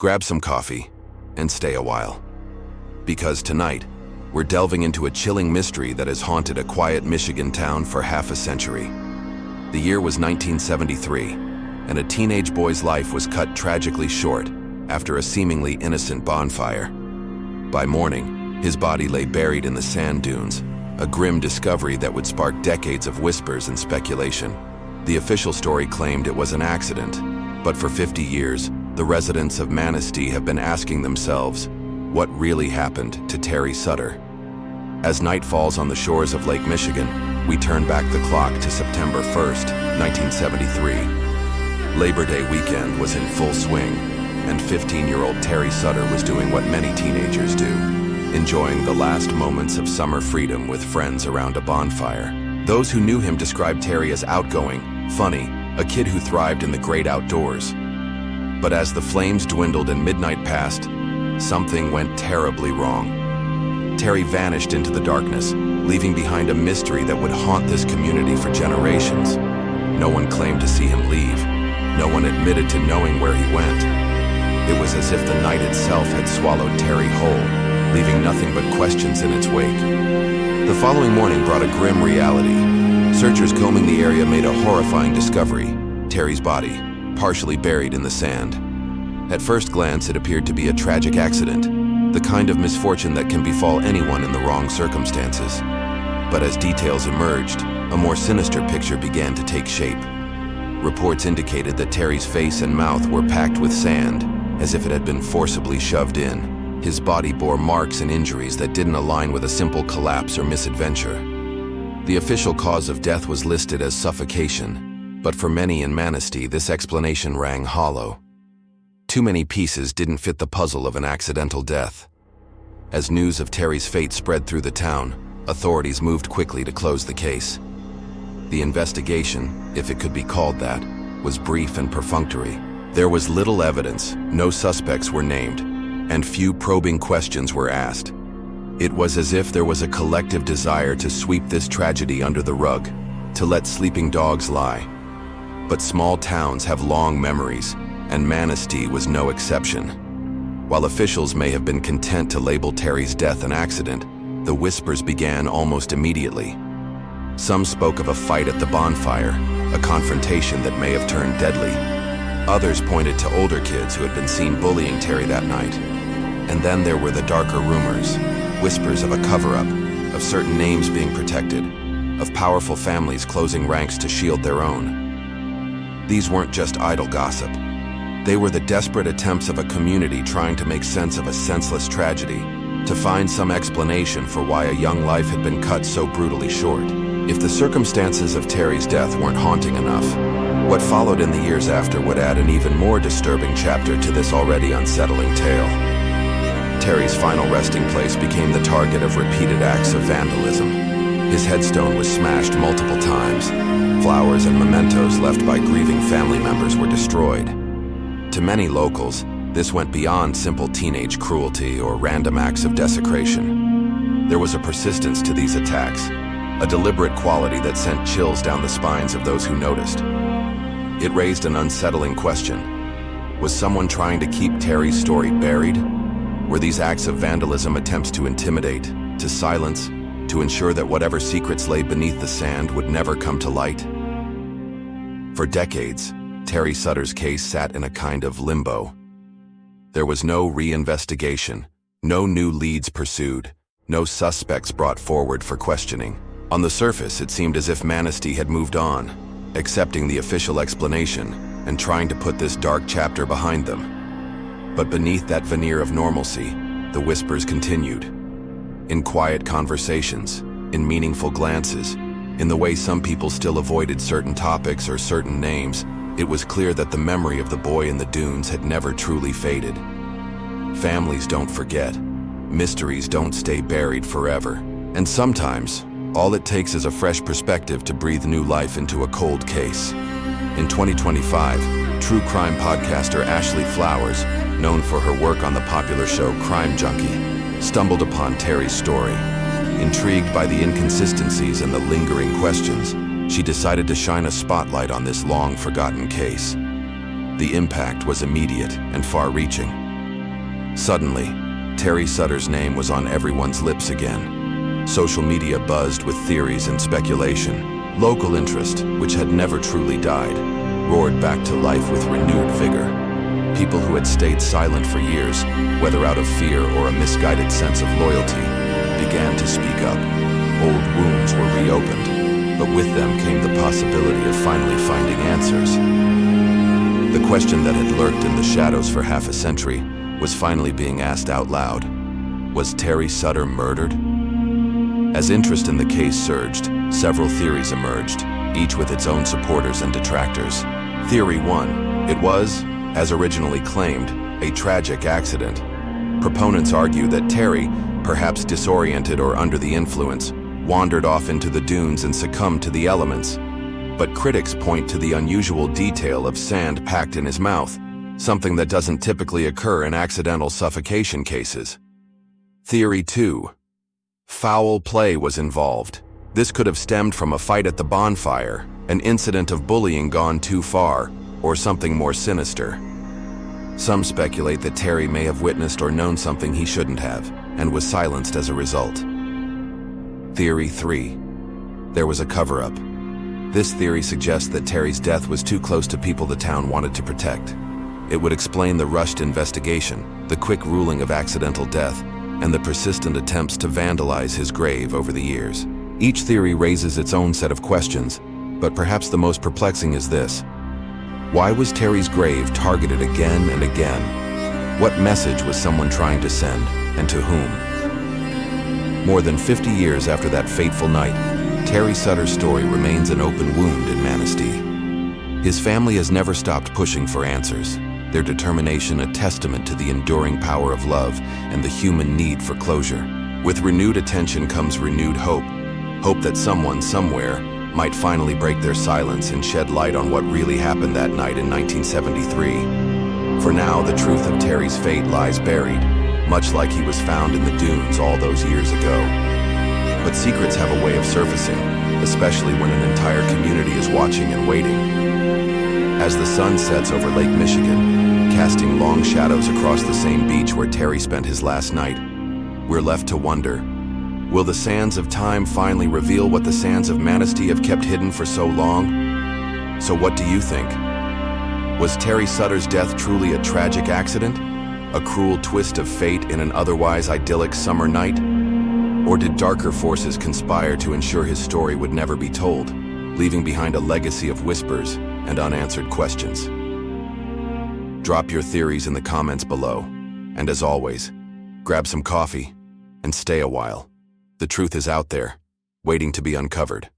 grab some coffee, and stay a while. Because tonight, we're delving into a chilling mystery that has haunted a quiet Michigan town for half a century. The year was 1973, and a teenage boy's life was cut tragically short after a seemingly innocent bonfire. By morning, his body lay buried in the sand dunes, a grim discovery that would spark decades of whispers and speculation. The official story claimed it was an accident, but for 50 years, the residents of Manistee have been asking themselves, what really happened to Terry Sutter? As night falls on the shores of Lake Michigan, we turn back the clock to September 1st, 1973. Labor Day weekend was in full swing, and 15-year-old Terry Sutter was doing what many teenagers do, enjoying the last moments of summer freedom with friends around a bonfire. Those who knew him described Terry as outgoing, funny, a kid who thrived in the great outdoors. But as the flames dwindled and midnight passed, something went terribly wrong. Terry vanished into the darkness, leaving behind a mystery that would haunt this community for generations. No one claimed to see him leave. No one admitted to knowing where he went. It was as if the night itself had swallowed Terry whole, leaving nothing but questions in its wake. The following morning brought a grim reality. Searchers combing the area made a horrifying discovery: Terry's body, partially buried in the sand. At first glance, it appeared to be a tragic accident, the kind of misfortune that can befall anyone in the wrong circumstances. But as details emerged, a more sinister picture began to take shape. Reports indicated that Terry's face and mouth were packed with sand, as if it had been forcibly shoved in. His body bore marks and injuries that didn't align with a simple collapse or misadventure. The official cause of death was listed as suffocation, but for many in Manistee, this explanation rang hollow. Too many pieces didn't fit the puzzle of an accidental death. As news of Terry's fate spread through the town, authorities moved quickly to close the case. The investigation, if it could be called that, was brief and perfunctory. There was little evidence, no suspects were named, and few probing questions were asked. It was as if there was a collective desire to sweep this tragedy under the rug, to let sleeping dogs lie. But small towns have long memories, and Manistee was no exception. While officials may have been content to label Terry's death an accident, the whispers began almost immediately. Some spoke of a fight at the bonfire, a confrontation that may have turned deadly. Others pointed to older kids who had been seen bullying Terry that night. And then there were the darker rumors, whispers of a cover-up, of certain names being protected, of powerful families closing ranks to shield their own. These weren't just idle gossip. They were the desperate attempts of a community trying to make sense of a senseless tragedy, to find some explanation for why a young life had been cut so brutally short. If the circumstances of Terry's death weren't haunting enough, what followed in the years after would add an even more disturbing chapter to this already unsettling tale. Terry's final resting place became the target of repeated acts of vandalism. His headstone was smashed multiple times. Flowers and mementos left by grieving family members were destroyed. To many locals, this went beyond simple teenage cruelty or random acts of desecration. There was a persistence to these attacks, a deliberate quality that sent chills down the spines of those who noticed. It raised an unsettling question. Was someone trying to keep Terry's story buried? Were these acts of vandalism attempts to intimidate, to silence, to ensure that whatever secrets lay beneath the sand would never come to light? For decades, Terry Sutter's case sat in a kind of limbo. There was no reinvestigation, no new leads pursued, no suspects brought forward for questioning. On the surface, it seemed as if Manistee had moved on, accepting the official explanation and trying to put this dark chapter behind them. But beneath that veneer of normalcy, the whispers continued. In quiet conversations, in meaningful glances, in the way some people still avoided certain topics or certain names, it was clear that the memory of the boy in the dunes had never truly faded. Families don't forget. Mysteries don't stay buried forever. And sometimes, all it takes is a fresh perspective to breathe new life into a cold case. In 2025, true crime podcaster Ashley Flowers, known for her work on the popular show Crime Junkie, stumbled upon Terry's story. Intrigued by the inconsistencies and the lingering questions, she decided to shine a spotlight on this long-forgotten case. The impact was immediate and far-reaching. Suddenly, Terry Sutter's name was on everyone's lips again. Social media buzzed with theories and speculation. Local interest, which had never truly died, roared back to life with renewed vigor. People who had stayed silent for years, whether out of fear or a misguided sense of loyalty, began to speak up. Old wounds were reopened, but with them came the possibility of finally finding answers. The question that had lurked in the shadows for half a century was finally being asked out loud. Was Terry Sutter murdered? As interest in the case surged, several theories emerged, each with its own supporters and detractors. Theory 1. It was, as originally claimed, a tragic accident. Proponents argue that Terry, perhaps disoriented or under the influence, wandered off into the dunes and succumbed to the elements. But critics point to the unusual detail of sand packed in his mouth, something that doesn't typically occur in accidental suffocation cases. Theory 2. Foul play was involved. This could have stemmed from a fight at the bonfire, an incident of bullying gone too far, or something more sinister. Some speculate that Terry may have witnessed or known something he shouldn't have, and was silenced as a result. Theory 3. There was a cover-up. This theory suggests that Terry's death was too close to people the town wanted to protect. It would explain the rushed investigation, the quick ruling of accidental death, and the persistent attempts to vandalize his grave over the years. Each theory raises its own set of questions, but perhaps the most perplexing is this. Why was Terry's grave targeted again and again? What message was someone trying to send, and to whom? More than 50 years after that fateful night, Terry Sutter's story remains an open wound in Manistee. His family has never stopped pushing for answers, their determination a testament to the enduring power of love and the human need for closure. With renewed attention comes renewed hope, hope that someone somewhere might finally break their silence and shed light on what really happened that night in 1973. For now, the truth of Terry's fate lies buried, much like he was found in the dunes all those years ago. But secrets have a way of surfacing, especially when an entire community is watching and waiting. As the sun sets over Lake Michigan, casting long shadows across the same beach where Terry spent his last night, we're left to wonder, will the sands of time finally reveal what the sands of Manistee have kept hidden for so long? So what do you think? Was Terry Sutter's death truly a tragic accident? A cruel twist of fate in an otherwise idyllic summer night? Or did darker forces conspire to ensure his story would never be told, leaving behind a legacy of whispers and unanswered questions? Drop your theories in the comments below, and as always, grab some coffee and stay a while. The truth is out there, waiting to be uncovered.